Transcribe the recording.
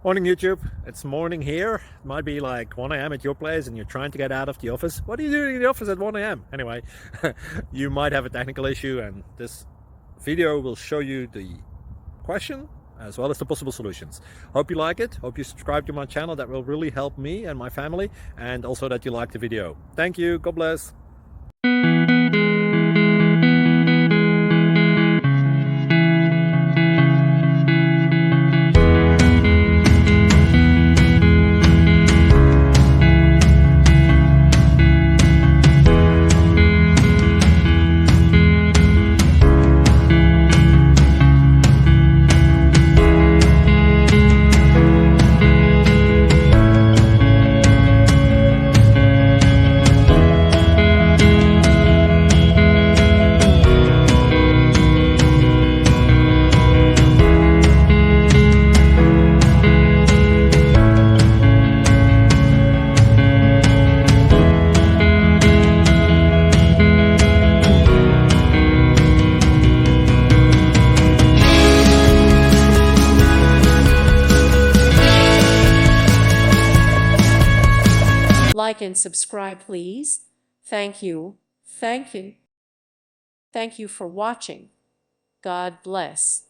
Morning YouTube, it's morning here. It might be like 1 a.m. at your place and you're trying to get out of the office. What are you doing in the office at 1 a.m.? Anyway, you might have a technical issue and this video will show you the question as well as the possible solutions. Hope you like it, hope you subscribe to my channel. That will really help me and my family, and also that you like the video. Thank you, God bless. Like and subscribe, please. Thank you. Thank you. Thank you for watching. God bless.